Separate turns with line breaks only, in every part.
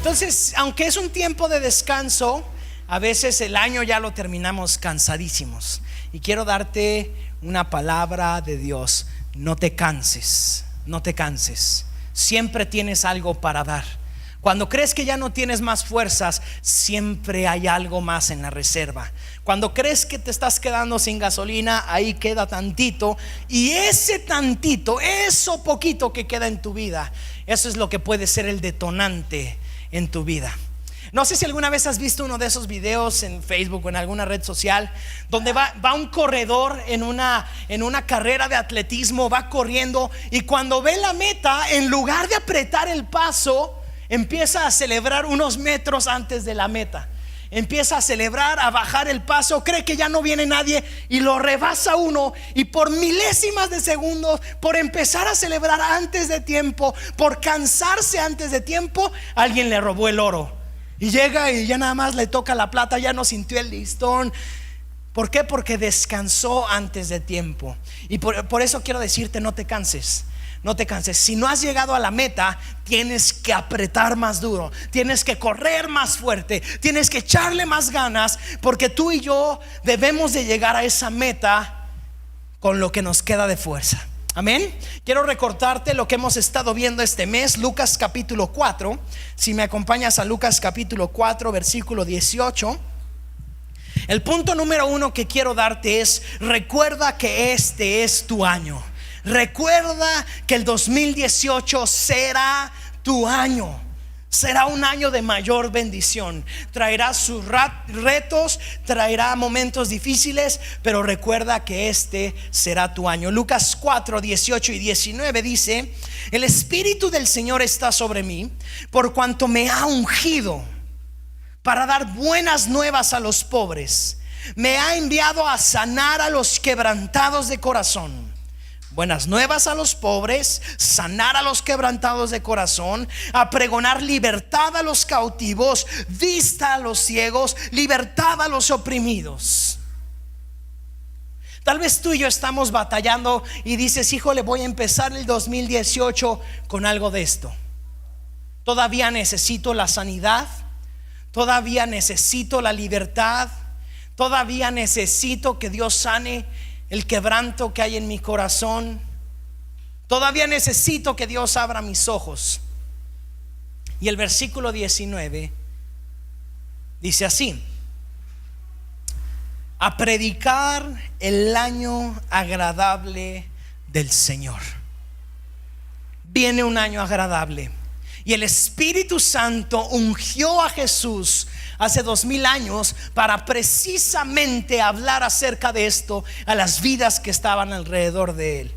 Entonces, aunque es un tiempo de descanso, a veces el año ya lo terminamos cansadísimos. Y quiero darte una palabra de Dios: no te canses, no te canses. Siempre tienes algo para dar. Cuando crees que ya no tienes más fuerzas, siempre hay algo más en la reserva. Cuando crees que te estás quedando sin gasolina, ahí queda tantito. Y ese tantito, eso poquito que queda en tu vida, eso es lo que puede ser el detonante en tu vida. No sé si alguna vez has visto uno de esos videos en Facebook o en alguna red social donde va un corredor en una carrera de atletismo, va corriendo, y cuando ve la meta, en lugar de apretar el paso, empieza a celebrar unos metros antes de la meta. Empieza a celebrar, a bajar el paso, cree que ya no viene nadie y lo rebasa uno, y por milésimas de segundos, por empezar a celebrar antes de tiempo, por cansarse antes de tiempo, alguien le robó el oro. Y llega y ya nada más le toca la plata, ya no sintió el listón. ¿Por qué? Porque descansó antes de tiempo. Y por eso quiero decirte: no te canses. No te canses. Si no has llegado a la meta, tienes que apretar más duro, tienes que correr más fuerte, tienes que echarle más ganas, porque tú y yo debemos de llegar a esa meta con lo que nos queda de fuerza. Amén. Quiero recordarte lo que hemos estado viendo este mes, Lucas capítulo 4. Si me acompañas a Lucas capítulo 4, versículo 18. El punto número 1 que quiero darte es: recuerda que este es tu año. Recuerda que el 2018 será tu año. Será un año de mayor bendición. Traerá sus retos, traerá momentos difíciles, pero recuerda que este será tu año. Lucas 4, 18 y 19 dice: el Espíritu del Señor está sobre mí, por cuanto me ha ungido para dar buenas nuevas a los pobres. Me ha enviado a sanar a los quebrantados de corazón. Buenas nuevas a los pobres, sanar a los quebrantados de corazón, a pregonar libertad a los cautivos, vista a los ciegos, libertad a los oprimidos. Tal vez tú y yo estamos batallando y dices: híjole, voy a empezar el 2018 con algo de esto. Todavía necesito la sanidad, todavía necesito la libertad, todavía necesito que Dios sane el quebranto que hay en mi corazón. Todavía necesito que Dios abra mis ojos. Y el versículo 19 dice así: a predicar el año agradable del Señor. Viene un año agradable. Y el Espíritu Santo ungió a Jesús hace 2000 años para precisamente hablar acerca de esto a las vidas que estaban alrededor de él.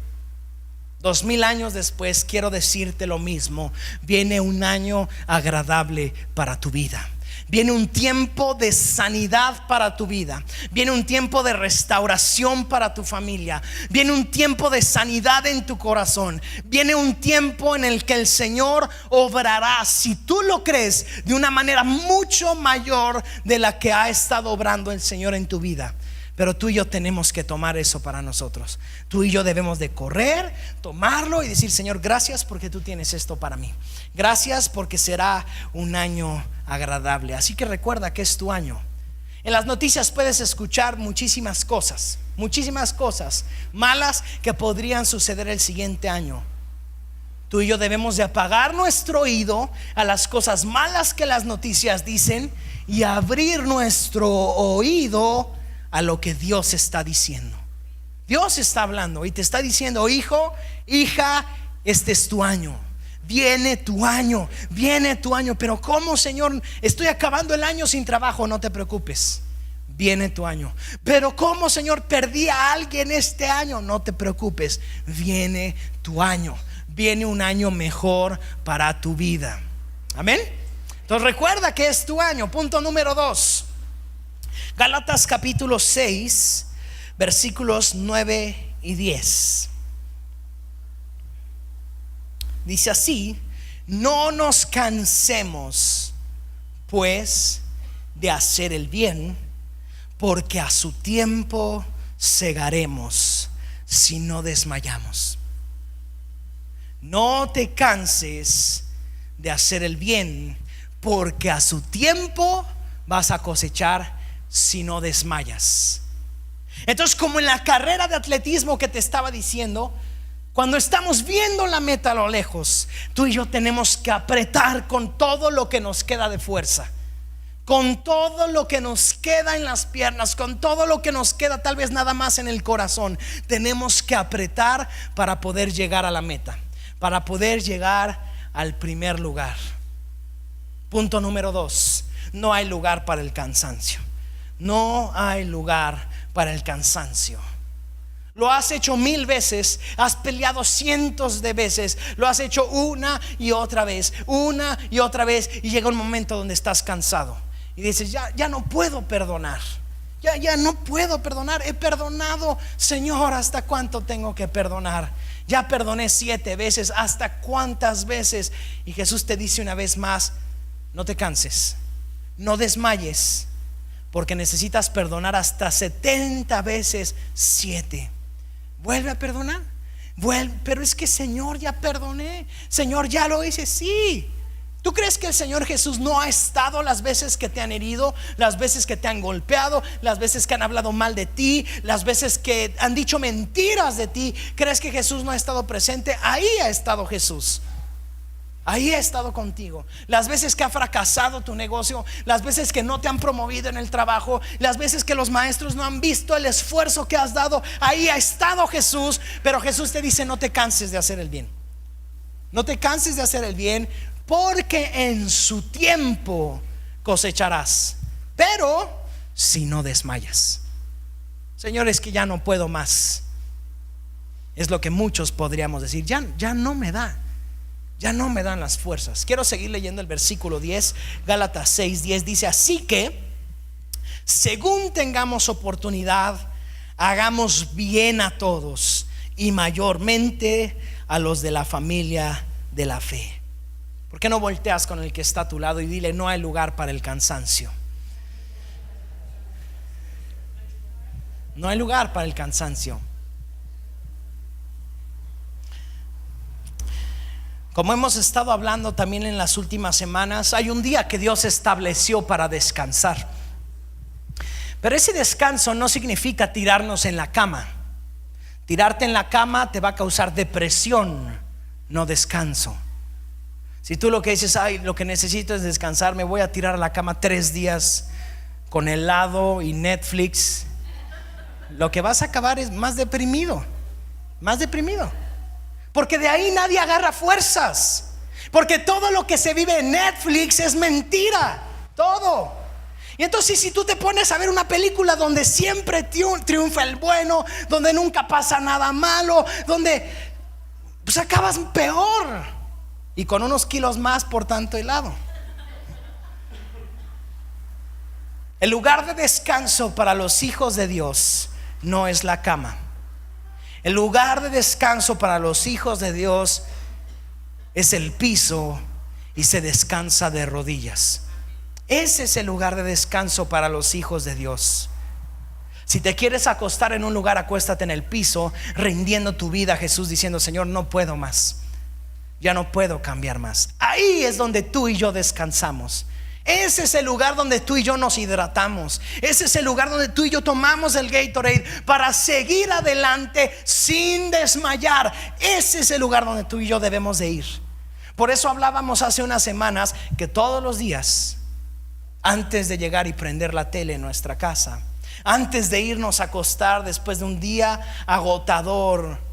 2000 años después, quiero decirte lo mismo: viene un año agradable para tu vida. Viene un tiempo de sanidad para tu vida. Viene un tiempo de restauración para tu familia. Viene un tiempo de sanidad en tu corazón. Viene un tiempo en el que el Señor obrará, si tú lo crees, de una manera mucho mayor de la que ha estado obrando el Señor en tu vida. Pero tú y yo tenemos que tomar eso para nosotros. Tú y yo debemos de correr, tomarlo y decir: Señor, gracias porque tú tienes esto para mí. Gracias porque será un año agradable. Así que recuerda que es tu año. En las noticias puedes escuchar muchísimas cosas malas que podrían suceder el siguiente año. Tú y yo debemos de apagar nuestro oído a las cosas malas que las noticias dicen y abrir nuestro oído a lo que Dios está diciendo. Dios está hablando y te está diciendo: hijo, hija, este es tu año. Viene tu año, viene tu año. Pero ¿cómo, Señor? Estoy acabando el año sin trabajo. No te preocupes, viene tu año. Pero ¿cómo, Señor? Perdí a alguien este año. No te preocupes, viene tu año. Viene un año mejor para tu vida. Amén. Entonces recuerda que es tu año. Punto número 2, Gálatas capítulo 6, versículos 9 y 10. Dice así: no nos cansemos pues de hacer el bien, porque a su tiempo segaremos si no desmayamos. No te canses de hacer el bien, porque a su tiempo vas a cosechar si no desmayas. Entonces, como en la carrera de atletismo que te estaba diciendo, cuando estamos viendo la meta a lo lejos, tú y yo tenemos que apretar con todo lo que nos queda de fuerza, con todo lo que nos queda en las piernas, con todo lo que nos queda tal vez nada más en el corazón. Tenemos que apretar para poder llegar a la meta, para poder llegar al primer lugar. Punto número 2: no hay lugar para el cansancio. No hay lugar para el cansancio. Lo has hecho 1000 veces, has peleado cientos de veces, lo has hecho una y otra vez, y llega un momento donde estás cansado y dices, ya no puedo perdonar. Ya no puedo perdonar. He perdonado, Señor, ¿hasta cuánto tengo que perdonar? Ya perdoné 7 veces, ¿hasta cuántas veces? Y Jesús te dice una vez más: no te canses, no desmayes, porque necesitas perdonar hasta 70 veces 7. Vuelve a perdonar. Pero es que, Señor, ya perdoné, Señor, ya lo hice. Sí. ¿Tú crees que el Señor Jesús no ha estado las veces que te han herido, las veces que te han golpeado, las veces que han hablado mal de ti, las veces que han dicho mentiras de ti? ¿Crees que Jesús no ha estado presente? Ahí ha estado Jesús. Ahí ha estado contigo. Las veces que ha fracasado tu negocio, las veces que no te han promovido en el trabajo, las veces que los maestros no han visto el esfuerzo que has dado, ahí ha estado Jesús. Pero Jesús te dice: no te canses de hacer el bien. No te canses de hacer el bien, porque en su tiempo cosecharás, pero si no desmayas. Señor, es que ya no puedo más. Es lo que muchos podríamos decir: ya no me da. Ya no me dan las fuerzas. Quiero seguir leyendo el versículo 10. Gálatas 6:10 dice: así que, según tengamos oportunidad, hagamos bien a todos, y mayormente a los de la familia de la fe. ¿Por qué no volteas con el que está a tu lado y dile: no hay lugar para el cansancio? No hay lugar para el cansancio. Como hemos estado hablando también en las últimas semanas, hay un día que Dios estableció para descansar. Pero ese descanso no significa tirarnos en la cama. Tirarte en la cama te va a causar depresión, no descanso. Si tú lo que dices: ay, lo que necesito es descansar, me voy a tirar a la cama 3 días con helado y Netflix, lo que vas a acabar es más deprimido. Porque de ahí nadie agarra fuerzas. Porque todo lo que se vive en Netflix es mentira. Todo. Y entonces, si tú te pones a ver una película donde siempre triunfa el bueno, donde nunca pasa nada malo, donde pues acabas peor y con unos kilos más por tanto helado. El lugar de descanso para los hijos de Dios no es la cama. El lugar de descanso para los hijos de Dios es el piso, y se descansa de rodillas. Ese es el lugar de descanso para los hijos de Dios. Si te quieres acostar en un lugar, acuéstate en el piso, rindiendo tu vida a Jesús, diciendo: Señor, no puedo más, ya no puedo cambiar más. Ahí es donde tú y yo descansamos. Ese es el lugar donde tú y yo nos hidratamos. Ese es el lugar donde tú y yo tomamos el Gatorade para seguir adelante sin desmayar. Ese es el lugar donde tú y yo debemos de ir. Por eso hablábamos hace unas semanas que todos los días, antes de llegar y prender la tele en nuestra casa, antes de irnos a acostar después de un día agotador,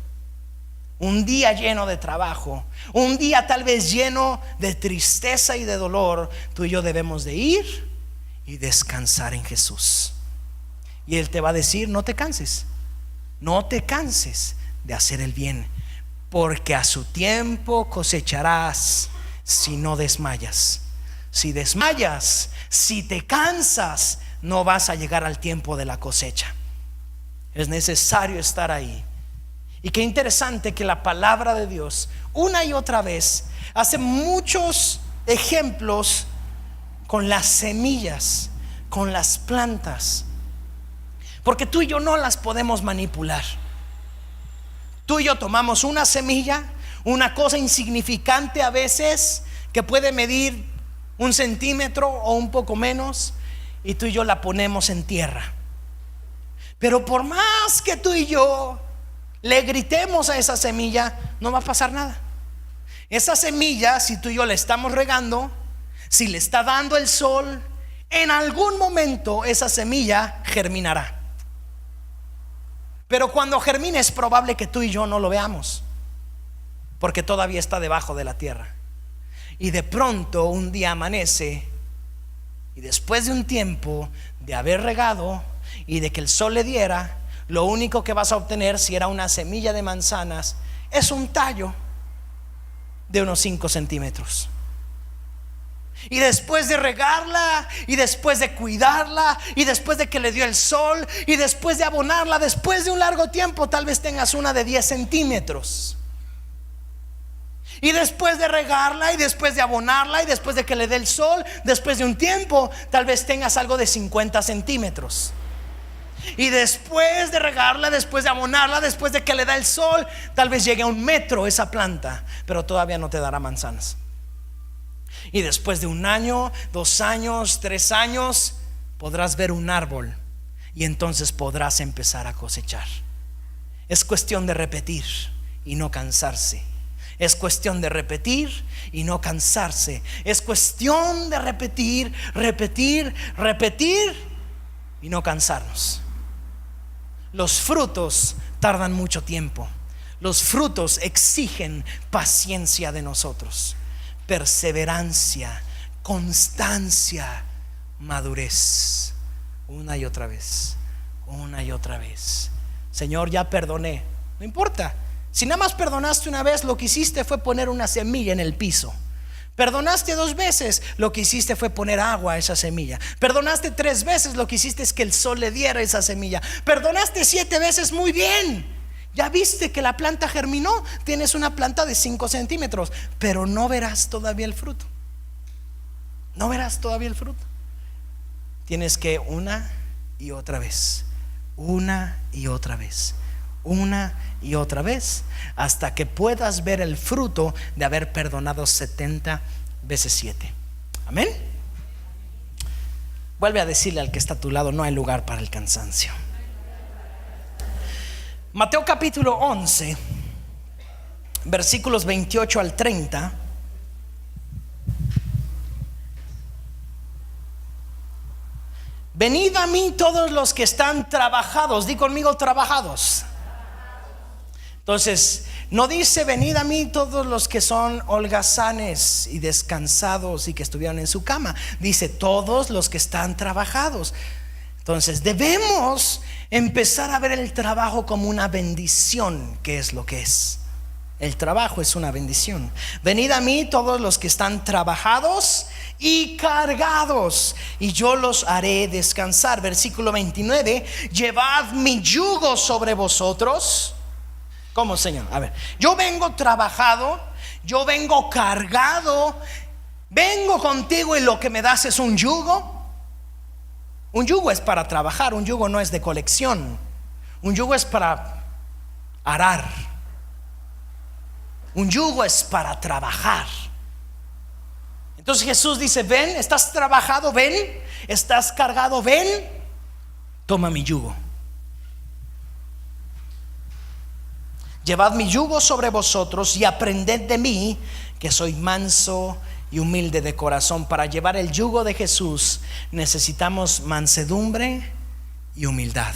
un día lleno de trabajo, un día tal vez lleno de tristeza y de dolor, tú y yo debemos de ir y descansar en Jesús. Y Él te va a decir: no te canses de hacer el bien, porque a su tiempo cosecharás si no desmayas. Si desmayas, si te cansas, no vas a llegar al tiempo de la cosecha. Es necesario estar ahí. Y qué interesante que la palabra de Dios una y otra vez hace muchos ejemplos con las semillas, con las plantas, porque tú y yo no las podemos manipular. Tú y yo tomamos una semilla, una cosa insignificante a veces, que puede medir 1 centímetro o un poco menos, y tú y yo la ponemos en tierra. Pero por más que tú y yo le gritemos a esa semilla, no va a pasar nada. Esa semilla, si tú y yo le estamos regando, si le está dando el sol, en algún momento esa semilla germinará. Pero cuando germine es probable que tú y yo no lo veamos, porque todavía está debajo de la tierra. Y de pronto un día amanece, y después de un tiempo de haber regado y de que el sol le diera, lo único que vas a obtener, si era una semilla de manzanas, es un tallo de unos 5 centímetros. Y después de regarla, y después de cuidarla, y después de que le dio el sol, y después de abonarla, después de un largo tiempo, tal vez tengas una de 10 centímetros. Y después de regarla, y después de abonarla, y después de que le dé el sol, después de un tiempo, tal vez tengas algo de 50 centímetros. Y después de regarla, después de abonarla, después de que le da el sol, tal vez llegue a 1 metro esa planta, pero todavía no te dará manzanas. Y después de 1 año, 2 años, 3 años, podrás ver un árbol, y entonces podrás empezar a cosechar. Es cuestión de repetir y no cansarse. Es cuestión de repetir y no cansarse. Es cuestión de repetir, repetir, repetir y no cansarnos. Los frutos tardan mucho tiempo. Los frutos exigen paciencia de nosotros, perseverancia, constancia, madurez. Una y otra vez, una y otra vez. Señor, ya perdoné. No importa. Si nada más perdonaste una vez, lo que hiciste fue poner una semilla en el piso. Perdonaste 2 veces, lo que hiciste fue poner agua a esa semilla. Perdonaste 3 veces, lo que hiciste es que el sol le diera esa semilla. Perdonaste 7 veces, muy bien. Ya viste que la planta germinó. Tienes una planta de 5 centímetros, pero no verás todavía el fruto. No verás todavía el fruto. Tienes que una y otra vez, una y otra vez, una y otra vez, hasta que puedas ver el fruto de haber perdonado 70 veces 7. Amén. Vuelve a decirle al que está a tu lado: no hay lugar para el cansancio. Mateo capítulo 11, versículos 28 al 30. Venid a mí todos los que están trabajados. Di conmigo: trabajados. Entonces, no dice venid a mí todos los que son holgazanes y descansados y que estuvieron en su cama. Dice todos los que están trabajados. Entonces debemos empezar a ver el trabajo como una bendición, que es lo que es. El trabajo es una bendición. Venid a mí todos los que están trabajados y cargados, y yo los haré descansar. Versículo 29. Llevad mi yugo sobre vosotros. ¿Cómo, Señor? A ver, yo vengo trabajado, yo vengo cargado, vengo contigo y lo que me das es un yugo. Un yugo es para trabajar, un yugo no es de colección. Un yugo es para arar. Un yugo es para trabajar. Entonces Jesús dice: ven, estás trabajado, ven, estás cargado, ven, toma mi yugo. Llevad mi yugo sobre vosotros y aprended de mí, que soy manso y humilde de corazón. Para llevar el yugo de Jesús necesitamos mansedumbre y humildad.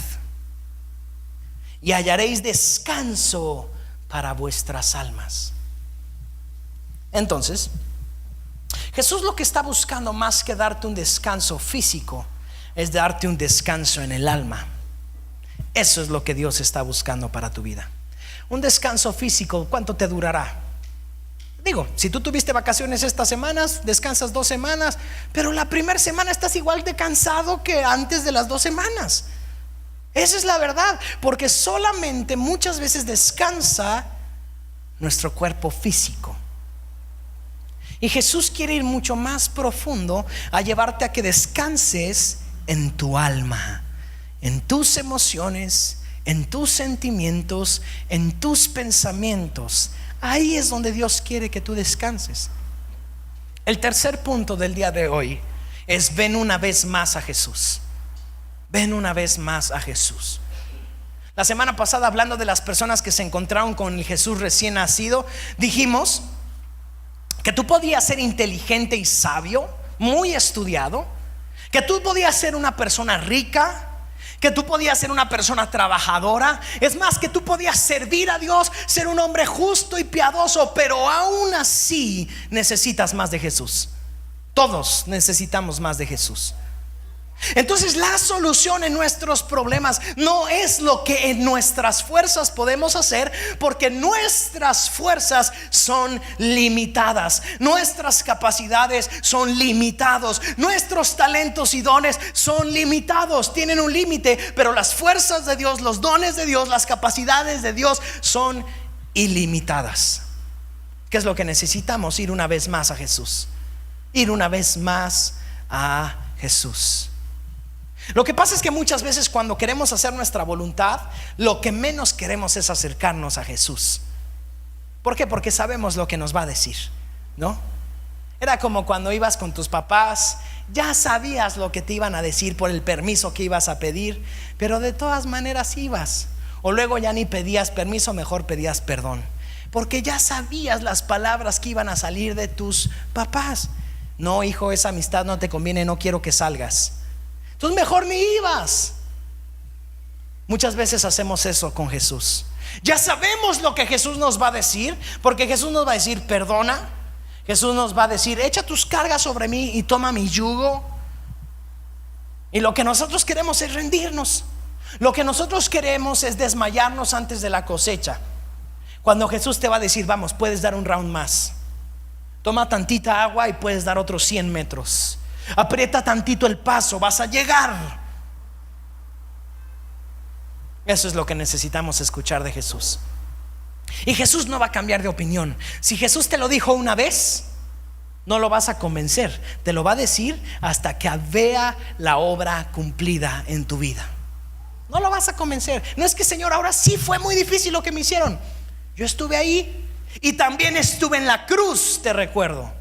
Y hallaréis descanso para vuestras almas. Entonces, Jesús lo que está buscando, más que darte un descanso físico, es darte un descanso en el alma. Eso es lo que Dios está buscando para tu vida. Un descanso físico, ¿cuánto te durará? Digo, si tú tuviste vacaciones estas semanas, descansas 2 semanas, pero la primera semana estás igual de cansado que antes de las 2 semanas. Esa es la verdad, porque solamente muchas veces descansa nuestro cuerpo físico. Y Jesús quiere ir mucho más profundo, a llevarte a que descanses en tu alma, en tus emociones, en tus sentimientos, en tus pensamientos. Ahí es donde Dios quiere que tú descanses. El tercer punto del día de hoy es: ven una vez más a Jesús. Ven una vez más a Jesús. La semana pasada, hablando de las personas que se encontraron con el Jesús recién nacido, dijimos que tú podías ser inteligente y sabio, muy estudiado, que tú podías ser una persona rica, que tú podías ser una persona trabajadora, es más, que tú podías servir a Dios, ser un hombre justo y piadoso, pero aún así necesitas más de Jesús. Todos necesitamos más de Jesús. Entonces la solución en nuestros problemas no es lo que en nuestras fuerzas podemos hacer, porque nuestras fuerzas son limitadas, nuestras capacidades son limitados, nuestros talentos y dones son limitados, tienen un límite. Pero las fuerzas de Dios, los dones de Dios, las capacidades de Dios son ilimitadas. ¿Qué es lo que necesitamos? Ir una vez más a Jesús. Ir una vez más a Jesús. Lo que pasa es que muchas veces, cuando queremos hacer nuestra voluntad, lo que menos queremos es acercarnos a Jesús. ¿Por qué? Porque sabemos lo que nos va a decir, ¿no? Era como cuando ibas con tus papás, ya sabías lo que te iban a decir por el permiso que ibas a pedir, pero de todas maneras ibas. O luego ya ni pedías permiso, mejor pedías perdón, porque ya sabías las palabras que iban a salir de tus papás. No, hijo, esa amistad no te conviene, no quiero que salgas. Entonces mejor ni ibas. Muchas veces hacemos eso con Jesús. Ya sabemos lo que Jesús nos va a decir, porque Jesús nos va a decir: perdona. Jesús nos va a decir: echa tus cargas sobre mí y toma mi yugo. Y lo que nosotros queremos es rendirnos. Lo que nosotros queremos es desmayarnos antes de la cosecha, cuando Jesús te va a decir: vamos, puedes dar un round más. Toma tantita agua y puedes dar otros 100 metros. Aprieta tantito el paso, vas a llegar. Eso es lo que necesitamos escuchar de Jesús. Y Jesús no va a cambiar de opinión. Si Jesús te lo dijo una vez, no lo vas a convencer. Te lo va a decir hasta que vea la obra cumplida en tu vida. No lo vas a convencer. No es que: Señor, ahora sí fue muy difícil lo que me hicieron. Yo estuve ahí y también estuve en la cruz, te recuerdo.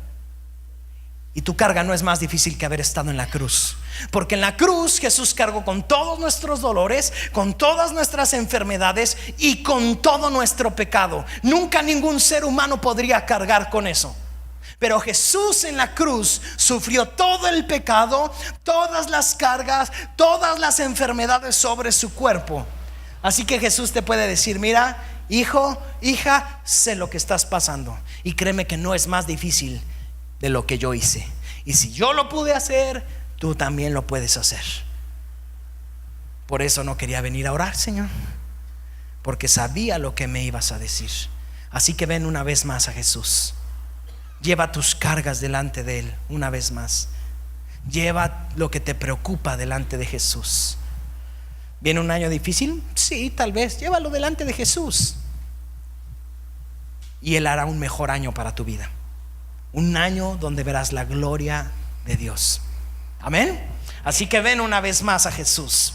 Y tu carga no es más difícil que haber estado en la cruz, porque en la cruz Jesús cargó con todos nuestros dolores, con todas nuestras enfermedades y con todo nuestro pecado. Nunca ningún ser humano podría cargar con eso, pero Jesús en la cruz sufrió todo el pecado, todas las cargas, todas las enfermedades sobre su cuerpo. Así que Jesús te puede decir: mira, hijo, hija, sé lo que estás pasando, y créeme que no es más difícil de lo que yo hice. Y si yo lo pude hacer, tú también lo puedes hacer. Por eso no quería venir a orar, Señor, porque sabía lo que me ibas a decir. Así que ven una vez más a Jesús. Lleva tus cargas delante de Él una vez más. Lleva lo que te preocupa delante de Jesús. ¿Viene un año difícil? Sí, tal vez. Llévalo delante de Jesús, y Él hará un mejor año para tu vida. Un año donde verás la gloria de Dios. Amén. Así que ven una vez más a Jesús.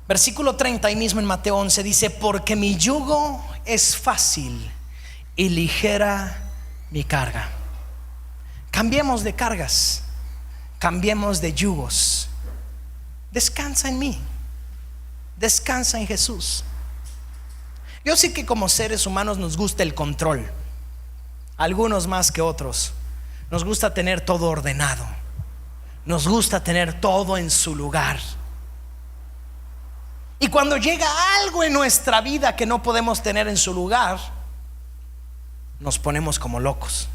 Versículo 30 ahí mismo en Mateo 11 dice: porque mi yugo es fácil y ligera mi carga. Cambiemos de cargas, cambiemos de yugos. Descansa en mí, descansa en Jesús. Yo sé que como seres humanos nos gusta el control, algunos más que otros. Nos gusta tener todo ordenado, nos gusta tener todo en su lugar. Y cuando llega algo en nuestra vida que no podemos tener en su lugar, nos ponemos como locos.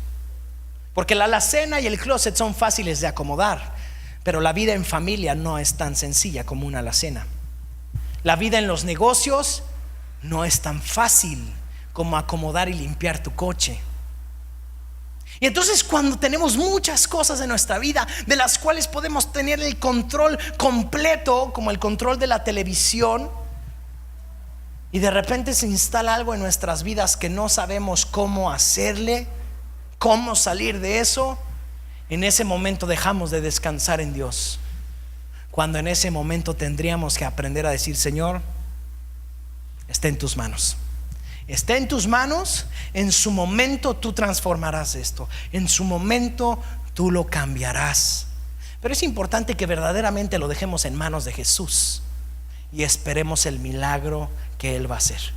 Porque la alacena y el closet son fáciles de acomodar, pero la vida en familia no es tan sencilla como una alacena. La vida en los negocios no es tan fácil como acomodar y limpiar tu coche. Y entonces, cuando tenemos muchas cosas en nuestra vida de las cuales podemos tener el control completo, como el control de la televisión, y de repente se instala algo en nuestras vidas que no sabemos cómo hacerle, cómo salir de eso, en ese momento dejamos de descansar en Dios, cuando en ese momento tendríamos que aprender a decir: Señor, está en tus manos. está en tus manos. En su momento tú transformarás esto. En su momento tú lo cambiarás. Pero es importante que verdaderamente lo dejemos en manos de Jesús y esperemos el milagro que Él va a hacer.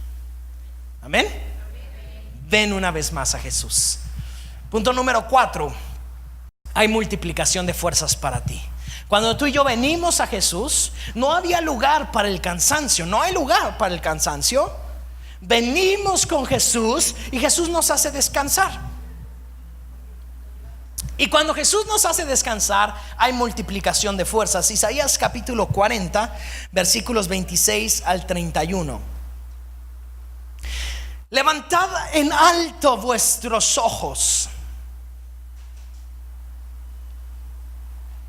Amén. Ven una vez más a Jesús. Punto número 4. Hay multiplicación de fuerzas para ti. Cuando tú y yo venimos a Jesús, no había lugar para el cansancio. No hay lugar para el cansancio. Venimos con Jesús y Jesús nos hace descansar. Y cuando Jesús nos hace descansar, hay multiplicación de fuerzas. Isaías capítulo 40, versículos 26 al 31. Levantad en alto vuestros ojos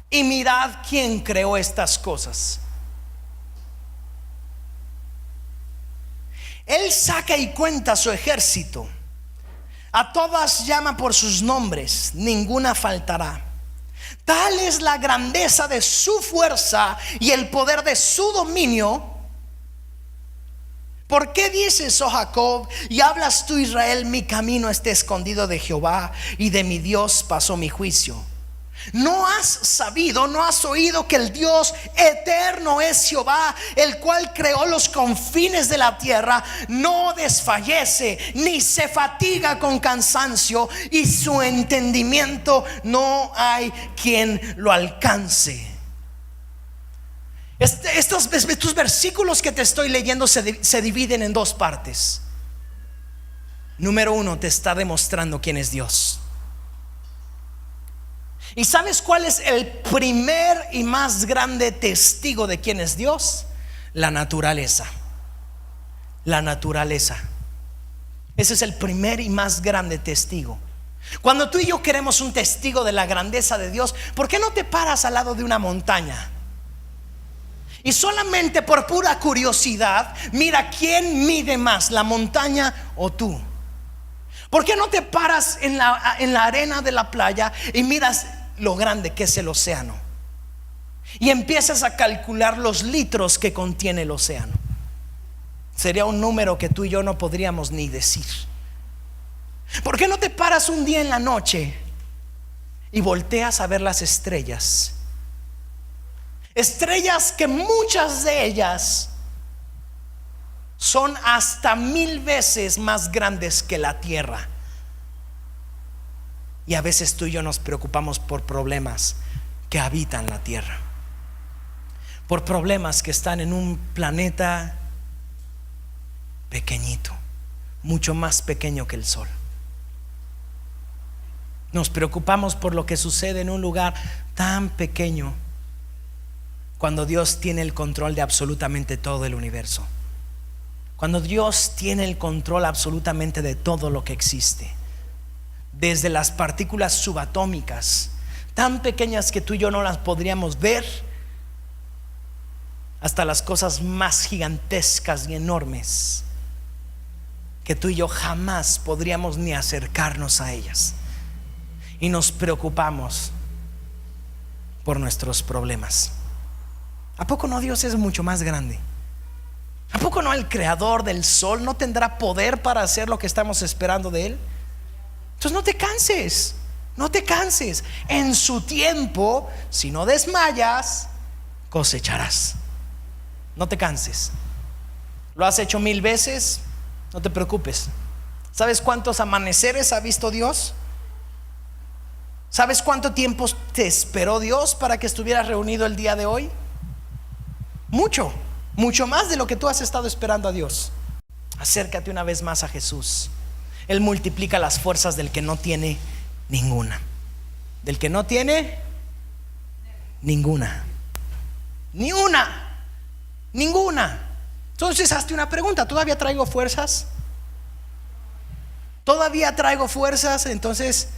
y mirad quién creó estas cosas. Él saca y cuenta su ejército. A todas llama por sus nombres, ninguna faltará. Tal es la grandeza de su fuerza y el poder de su dominio. ¿Por qué dices, oh Jacob, y hablas tú, Israel, mi camino está escondido de Jehová, y de mi Dios pasó mi juicio? ¿No has sabido, no has oído que el Dios eterno es Jehová, el cual creó los confines de la tierra? No desfallece ni se fatiga con cansancio, y su entendimiento no hay quien lo alcance. Estos versículos que te estoy leyendo se dividen en dos partes. Número 1, te está demostrando quién es Dios. ¿Y sabes cuál es el primer y más grande testigo de quién es Dios? La naturaleza. La naturaleza. Ese es el primer y más grande testigo. Cuando tú y yo queremos un testigo de la grandeza de Dios, ¿por qué no te paras al lado de una montaña? Y solamente por pura curiosidad, mira quién mide más, la montaña o tú. ¿Por qué no te paras en la arena de la playa y miras lo grande que es el océano y empiezas a calcular los litros que contiene el océano? Sería un número que tú y yo no podríamos ni decir. ¿Por qué no te paras un día en la noche y volteas a ver las estrellas? Estrellas que muchas de ellas son hasta 1000 veces más grandes que la tierra. Y a veces tú y yo nos preocupamos por problemas que habitan la tierra, por problemas que están en un planeta pequeñito, mucho más pequeño que el sol. Nos preocupamos por lo que sucede en un lugar tan pequeño, cuando Dios tiene el control de absolutamente todo el universo. Cuando Dios tiene el control absolutamente de todo lo que existe, desde las partículas subatómicas, tan pequeñas que tú y yo no las podríamos ver, hasta las cosas más gigantescas y enormes que tú y yo jamás podríamos ni acercarnos a ellas. Y nos preocupamos por nuestros problemas. ¿A poco no Dios es mucho más grande? ¿A poco no el creador del sol no tendrá poder para hacer lo que estamos esperando de él? Entonces no te canses, no te canses. En su tiempo, si no desmayas, cosecharás. No te canses. ¿Lo has hecho 1000 veces? No te preocupes. ¿Sabes cuántos amaneceres ha visto Dios? ¿Sabes cuánto tiempo te esperó Dios para que estuvieras reunido el día de hoy? Mucho, mucho más de lo que tú has estado esperando a Dios. Acércate una vez más a Jesús. Él multiplica las fuerzas del que no tiene ninguna. Del que no tiene ninguna. Ni una. Ninguna. Entonces hazte una pregunta: ¿todavía traigo fuerzas? ¿Todavía traigo fuerzas? Entonces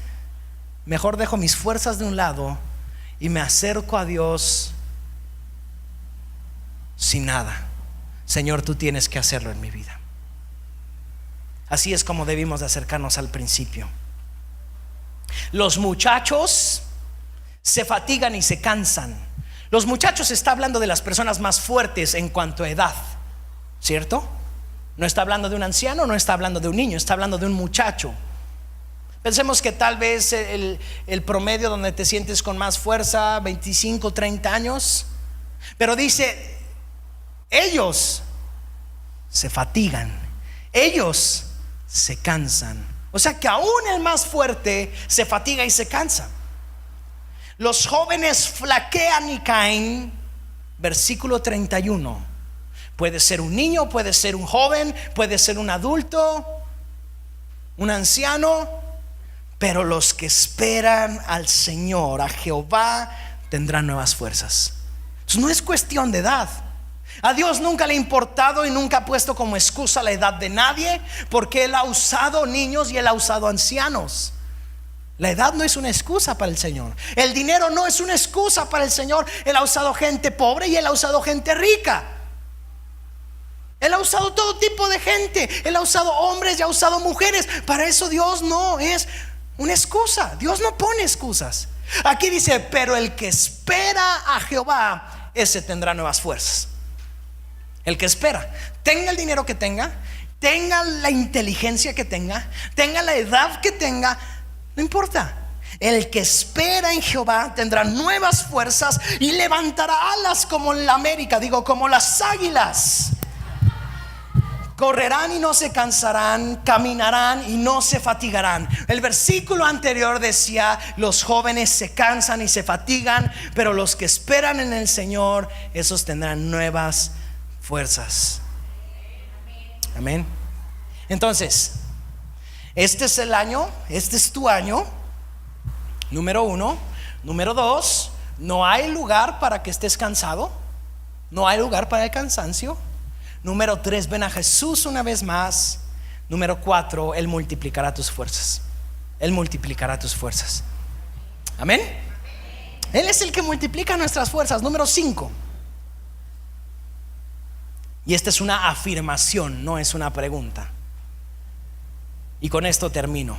mejor dejo mis fuerzas de un lado y me acerco a Dios sin nada. Señor, tú tienes que hacerlo en mi vida. Así es como debimos de acercarnos al principio. Los muchachos se fatigan y se cansan. Los muchachos está hablando de las personas más fuertes en cuanto a edad, ¿cierto? No está hablando de un anciano, no está hablando de un niño, está hablando de un muchacho. Pensemos que tal vez el promedio donde te sientes con más fuerza, 25, 30 años. Pero dice, ellos se fatigan, ellos se cansan. O sea que aún el más fuerte se fatiga y se cansa. Los jóvenes flaquean y caen. Versículo 31. Puede ser un niño, puede ser un joven, puede ser un adulto, un anciano. Pero los que esperan al Señor, a Jehová, tendrán nuevas fuerzas. Entonces, no es cuestión de edad. A Dios nunca le ha importado y nunca ha puesto como excusa la edad de nadie, porque Él ha usado niños y Él ha usado ancianos. La edad no es una excusa para el Señor. El dinero no es una excusa para el Señor. Él ha usado gente pobre y Él ha usado gente rica. Él ha usado todo tipo de gente. Él ha usado hombres y ha usado mujeres. Para eso Dios no es una excusa. Dios no pone excusas. Aquí dice, pero el que espera a Jehová, ese tendrá nuevas fuerzas. El que espera, tenga el dinero que tenga, tenga la inteligencia que tenga, tenga la edad que tenga, no importa. El que espera en Jehová tendrá nuevas fuerzas y levantará alas como la América, como las águilas. Correrán y no se cansarán, caminarán y no se fatigarán. El versículo anterior decía, los jóvenes se cansan y se fatigan, pero los que esperan en el Señor, esos tendrán nuevas fuerzas. Amén. Entonces, este es el año, este es tu año, número 1. Número 2, no hay lugar para que estés cansado, no hay lugar para el cansancio. Número 3, ven a Jesús una vez más. Número 4, Él multiplicará tus fuerzas. Él multiplicará tus fuerzas. Amén. Él es el que multiplica nuestras fuerzas. Número 5. Y esta es una afirmación, no es una pregunta. Y con esto termino.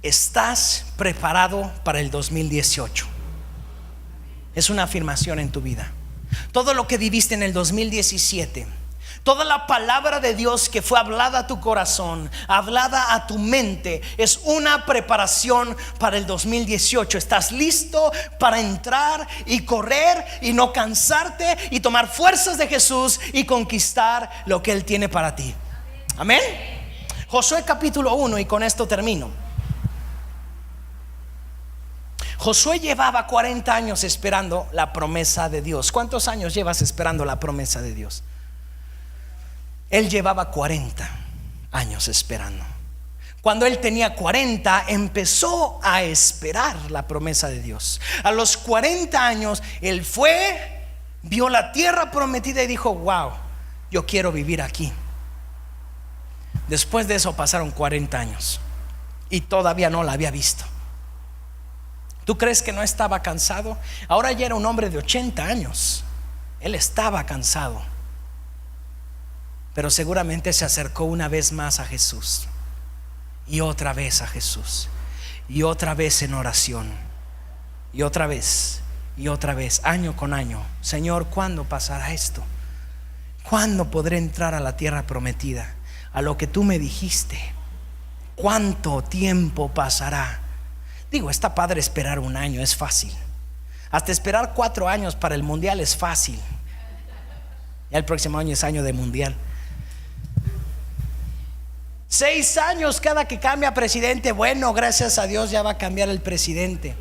¿Estás preparado para el 2018? Es una afirmación en tu vida. Todo lo que viviste en el 2017, toda la palabra de Dios que fue hablada a tu corazón, hablada a tu mente, es una preparación para el 2018. ¿Estás listo para entrar y correr y no cansarte y tomar fuerzas de Jesús y conquistar lo que Él tiene para ti? Amén. Josué capítulo 1, y con esto termino. Josué llevaba 40 años esperando la promesa de Dios. ¿Cuántos años llevas esperando la promesa de Dios? Él llevaba 40 años esperando. Cuando él tenía 40, empezó a esperar la promesa de Dios. A los 40 años, él fue, vio la tierra prometida y dijo, wow, yo quiero vivir aquí. Después de eso pasaron 40 años y todavía no la había visto. ¿Tú crees que no estaba cansado? Ahora ya era un hombre de 80 años. Él estaba cansado, pero seguramente se acercó una vez más a Jesús, y otra vez a Jesús, y otra vez en oración, y otra vez, año con año. Señor, ¿cuándo pasará esto? ¿Cuándo podré entrar a la tierra prometida? A lo que tú me dijiste. ¿Cuánto tiempo pasará? Está padre esperar un año, es fácil. Hasta esperar 4 años para el mundial es fácil. Ya el próximo año es año de mundial. 6 años cada que cambia presidente. Bueno, gracias a Dios ya va a cambiar el presidente.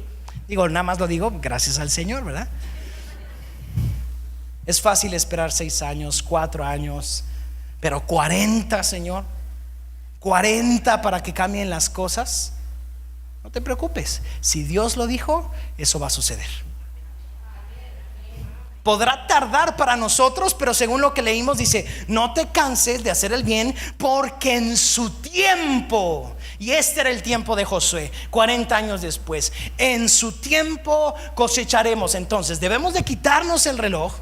Nada más lo digo gracias al Señor, ¿verdad? Es fácil esperar 6 años, 4 años, pero 40, Señor, 40 para que cambien las cosas. No te preocupes, si Dios lo dijo, eso va a suceder. Podrá tardar para nosotros, pero según lo que leímos dice, no te canses de hacer el bien, porque en su tiempo, y este era el tiempo de Josué, 40 años después, en su tiempo cosecharemos. Entonces debemos de quitarnos el reloj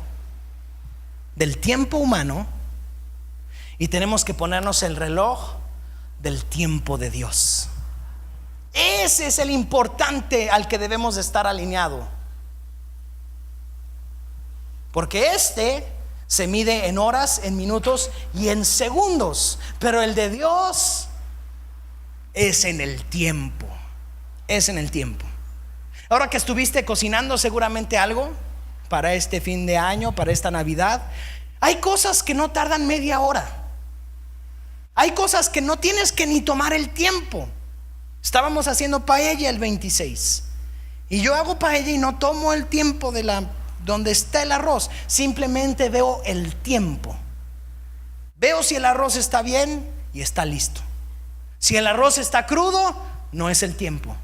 del tiempo humano y tenemos que ponernos el reloj del tiempo de Dios. Ese es el importante al que debemos de estar alineado, porque se mide en horas, en minutos y en segundos. Pero el de Dios es en el tiempo. Es en el tiempo. Ahora que estuviste cocinando seguramente algo para este fin de año, para esta Navidad, hay cosas que no tardan media hora. Hay cosas que no tienes que ni tomar el tiempo. Estábamos haciendo paella el 26 y yo hago paella y no tomo el tiempo de donde está el arroz. Simplemente veo el tiempo. Veo si el arroz está bien y está listo. Si el arroz está crudo, no es el tiempo.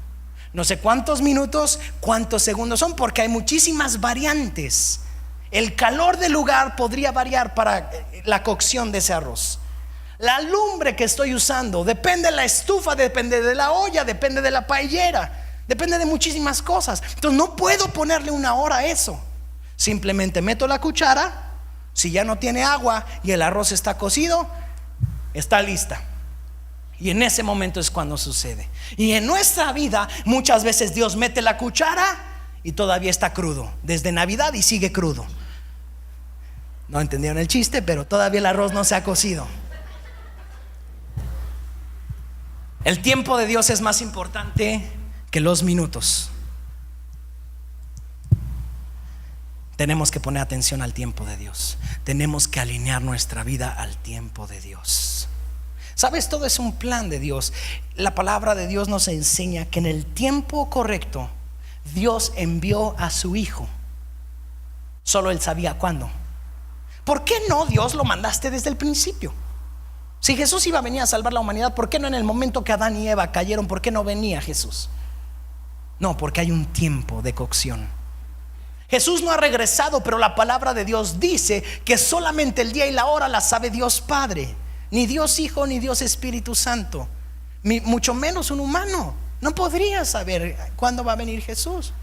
No sé cuántos minutos, cuántos segundos son, porque hay muchísimas variantes. El calor del lugar podría variar para la cocción de ese arroz. La lumbre que estoy usando, depende de la estufa, depende de la olla, depende de la paellera, depende de muchísimas cosas. Entonces no puedo ponerle una hora a eso. Simplemente meto la cuchara. Si ya no tiene agua y el arroz está cocido, está lista. Y en ese momento es cuando sucede. Y en nuestra vida muchas veces Dios mete la cuchara y todavía está crudo. Desde Navidad y sigue crudo. No entendieron el chiste, pero todavía el arroz no se ha cocido. El tiempo de Dios es más importante que los minutos. Tenemos que poner atención al tiempo de Dios. Tenemos que alinear nuestra vida al tiempo de Dios. ¿Sabes? Todo es un plan de Dios. La palabra de Dios nos enseña que en el tiempo correcto Dios envió a su Hijo. Solo Él sabía cuándo. ¿Por qué no Dios lo mandaste desde el principio? Si Jesús iba a venir a salvar la humanidad, ¿por qué no en el momento que Adán y Eva cayeron? ¿Por qué no venía Jesús? No, porque hay un tiempo de cocción. Jesús no ha regresado, pero la palabra de Dios dice que solamente el día y la hora la sabe Dios Padre. Ni Dios Hijo, ni Dios Espíritu Santo, mucho menos un humano. No podría saber cuándo va a venir Jesús.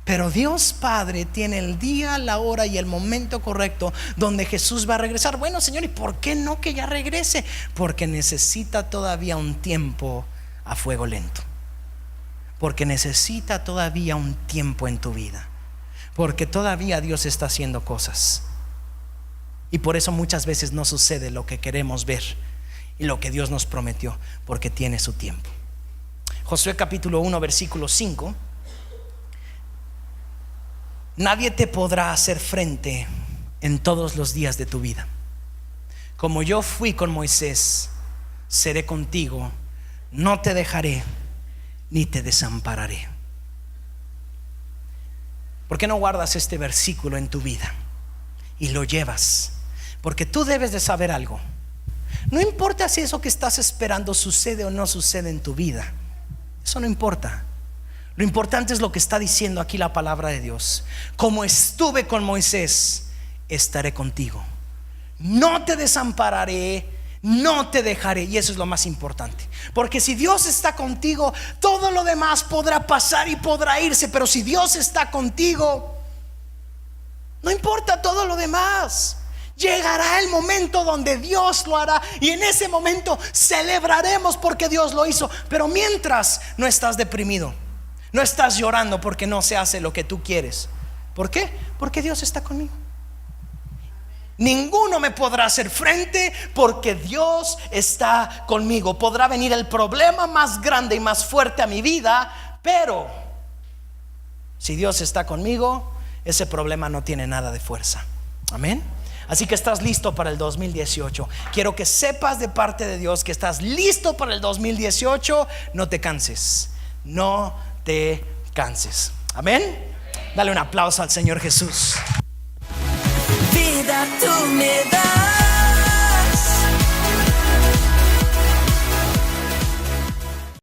Pero Dios Padre tiene el día, la hora y el momento correcto donde Jesús va a regresar. Bueno, Señor, ¿y por qué no que ya regrese? Porque necesita todavía un tiempo a fuego lento. Porque necesita todavía un tiempo en tu vida. Porque todavía Dios está haciendo cosas. Y por eso muchas veces no sucede lo que queremos ver y lo que Dios nos prometió, porque tiene su tiempo. Josué capítulo 1 versículo 5. Nadie te podrá hacer frente en todos los días de tu vida. Como yo fui con Moisés, seré contigo, no te dejaré ni te desampararé. ¿Por qué no guardas este versículo en tu vida y lo llevas? Porque tú debes de saber algo. No importa si eso que estás esperando sucede o no sucede en tu vida. Eso no importa. Lo importante es lo que está diciendo aquí la palabra de Dios. Como estuve con Moisés, estaré contigo. No te desampararé, no te dejaré. Y eso es lo más importante. Porque si Dios está contigo, todo lo demás podrá pasar y podrá irse. Pero si Dios está contigo, no importa todo lo demás. Llegará el momento donde Dios lo hará, y en ese momento celebraremos porque Dios lo hizo. Pero mientras, no estás deprimido, no estás llorando porque no se hace lo que tú quieres. ¿Por qué? Porque Dios está conmigo. Ninguno me podrá hacer frente porque Dios está conmigo. Podrá venir el problema más grande y más fuerte a mi vida, pero si Dios está conmigo, ese problema no tiene nada de fuerza. Amén. Así que estás listo para el 2018. Quiero que sepas de parte de Dios que estás listo para el 2018. No te canses. No te canses. Amén. Dale un aplauso al Señor Jesús.
Vida tú me das.